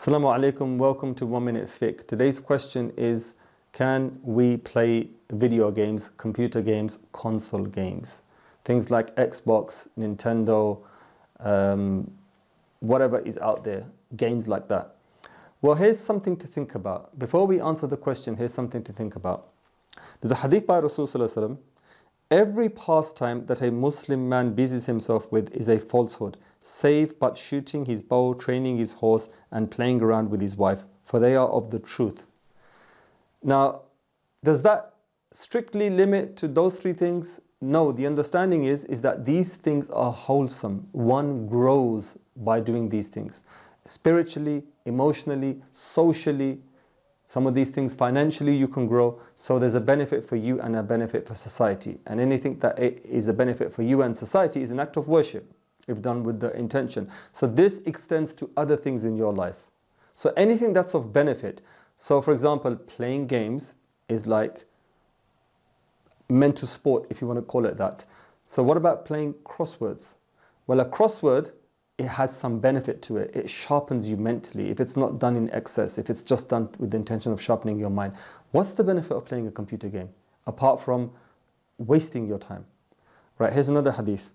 Assalamu alaikum, welcome to 1 Minute Fiqh. Today's question is, can we play video games, computer games, console games? Things like Xbox, Nintendo, whatever is out there, games like that. Well, here's something to think about. Before we answer the question, here's something to think about. There's a hadith by Rasulullah. Every pastime that a Muslim man busies himself with is a falsehood, save but shooting his bow, training his horse, and playing around with his wife, for they are of the truth. Now, does that strictly limit to those three things? No, the understanding is that these things are wholesome. One grows by doing these things. Spiritually, emotionally, socially, some of these things financially you can grow, so there's a benefit for you and a benefit for society. And anything that is a benefit for you and society is an act of worship, if done with the intention. So this extends to other things in your life. So anything that's of benefit. So for example, playing games is like mental sport, if you want to call it that. So what about playing crosswords? Well, a crossword, it has some benefit to it. It sharpens you mentally. If it's not done in excess, if it's just done with the intention of sharpening your mind. What's the benefit of playing a computer game? Apart from wasting your time. Right, here's another hadith.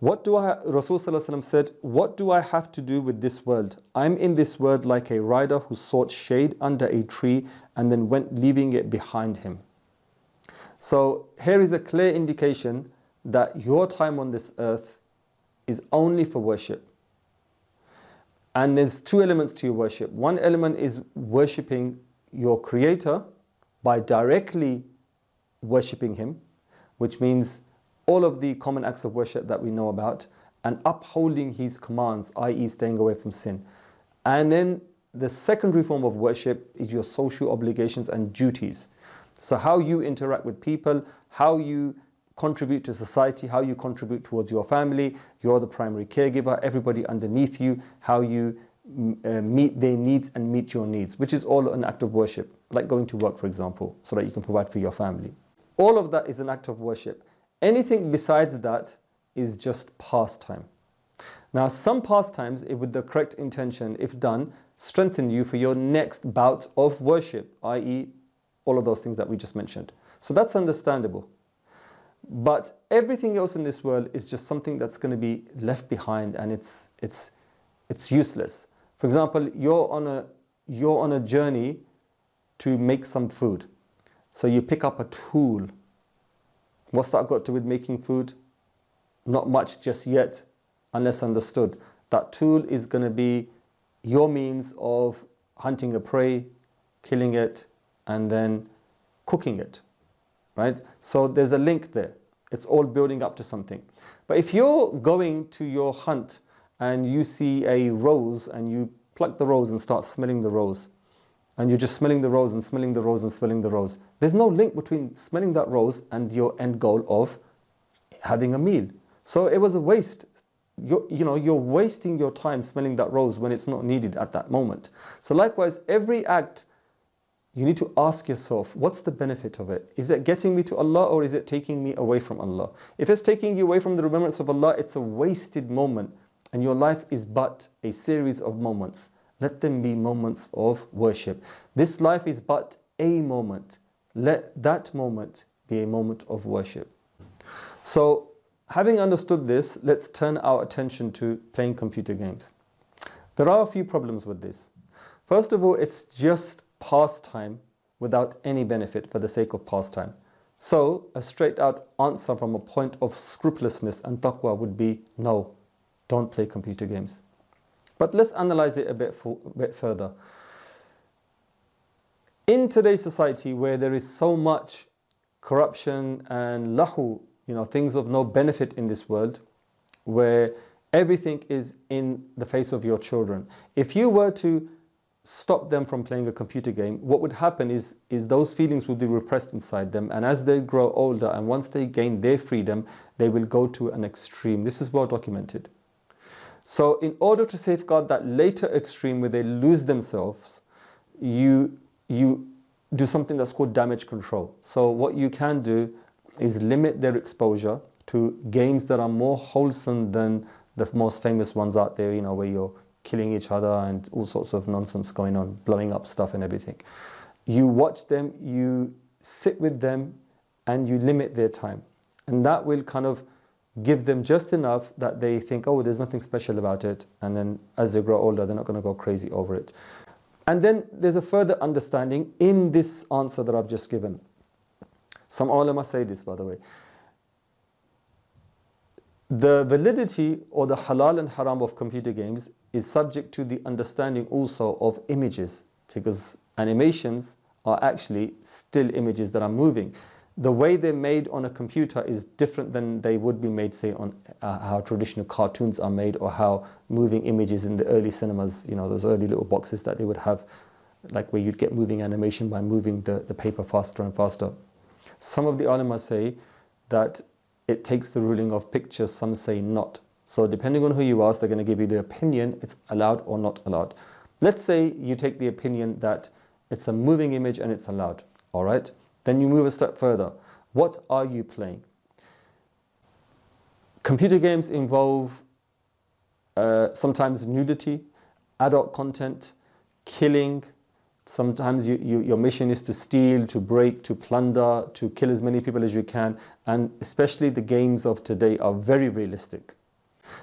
Rasulullah said, what do I have to do with this world? I'm in this world like a rider who sought shade under a tree and then went leaving it behind him. So here is a clear indication that your time on this earth is only for worship. And there's two elements to your worship. One element is worshipping your Creator by directly worshipping Him, which means all of the common acts of worship that we know about, and upholding His commands, i.e. staying away from sin. And then the secondary form of worship is your social obligations and duties. So how you interact with people, how you contribute to society, how you contribute towards your family, you're the primary caregiver, everybody underneath you, how you meet their needs and meet your needs, which is all an act of worship, like going to work, for example, so that you can provide for your family. All of that is an act of worship. Anything besides that is just pastime. Now, some pastimes, with the correct intention, if done, strengthen you for your next bout of worship, i.e. all of those things that we just mentioned. So that's understandable. But everything else in this world is just something that's going to be left behind, and it's useless. For example, you're on a journey to make some food. So you pick up a tool. What's that got to do with making food? Not much just yet, unless understood. That tool is going to be your means of hunting a prey, killing it, and then cooking it. Right? So there's a link there. It's all building up to something. But if you're going to your hunt and you see a rose and you pluck the rose and start smelling the rose, and you're just smelling the rose and smelling the rose and smelling the rose, there's no link between smelling that rose and your end goal of having a meal. So it was a waste. You're wasting your time smelling that rose when it's not needed at that moment. So likewise, every act, you need to ask yourself, what's the benefit of it? Is it getting me to Allah, or is it taking me away from Allah? If it's taking you away from the remembrance of Allah, it's a wasted moment, and your life is but a series of moments. Let them be moments of worship. This life is but a moment. Let that moment be a moment of worship. So, having understood this, let's turn our attention to playing computer games. There are a few problems with this. First of all, it's just pastime without any benefit for the sake of pastime. So a straight out answer from a point of scrupulousness and taqwa would be no, don't play computer games. But let's analyze it a bit further. In today's society, where there is so much corruption and lahu, things of no benefit in this world, where everything is in the face of your children, if you were to stop them from playing a computer game, what would happen is those feelings will be repressed inside them, and as they grow older and once they gain their freedom, they will go to an extreme. This is well documented. So in order to safeguard that later extreme where they lose themselves, you do something that's called damage control. So what you can do is limit their exposure to games that are more wholesome than the most famous ones out there, where you're killing each other and all sorts of nonsense going on, blowing up stuff and everything. You watch them, you sit with them, and you limit their time. And that will kind of give them just enough that they think, oh, there's nothing special about it. And then as they grow older, they're not going to go crazy over it. And then there's a further understanding in this answer that I've just given. Some ulama say this, by the way. The validity or the halal and haram of computer games is subject to the understanding also of images, because animations are actually still images that are moving. The way they're made on a computer is different than they would be made, say, on how traditional cartoons are made, or how moving images in the early cinemas, you know, those early little boxes that they would have, like where you'd get moving animation by moving the paper faster and faster. Some of the ulama say that it takes the ruling of pictures, some say not. So depending on who you ask, they're going to give you the opinion, it's allowed or not allowed. Let's say you take the opinion that it's a moving image and it's allowed, all right? Then you move a step further. What are you playing? Computer games involve sometimes nudity, adult content, killing. Sometimes your mission is to steal, to break, to plunder, to kill as many people as you can. And especially the games of today are very realistic.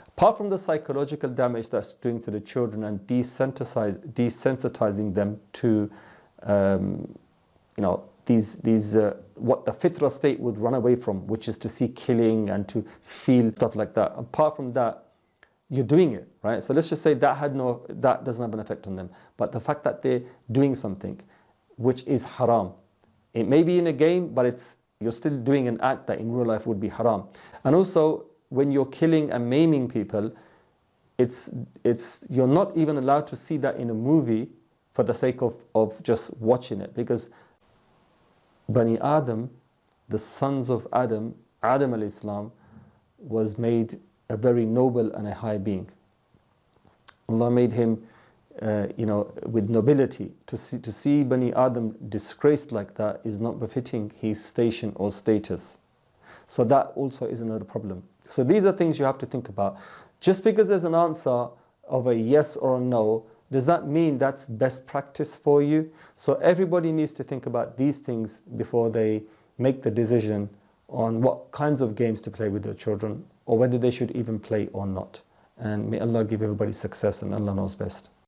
Apart from the psychological damage that's doing to the children and desensitizing them to, what the fitra state would run away from, which is to see killing and to feel stuff like that. Apart from that, you're doing it, right? So let's just say that doesn't have an effect on them. But the fact that they're doing something which is haram, it may be in a game, but you're still doing an act that in real life would be haram. And also, when you're killing and maiming people, you're not even allowed to see that in a movie for the sake of just watching it, because Bani Adam, the sons of Adam alayhi salam, was made a very noble and a high being. Allah made him, with nobility. To see Bani Adam disgraced like that is not befitting his station or status. So that also is another problem. So these are things you have to think about. Just because there's an answer of a yes or a no, does that mean that's best practice for you? So everybody needs to think about these things before they make the decision on what kinds of games to play with their children, or whether they should even play or not. And may Allah give everybody success, and Allah knows best.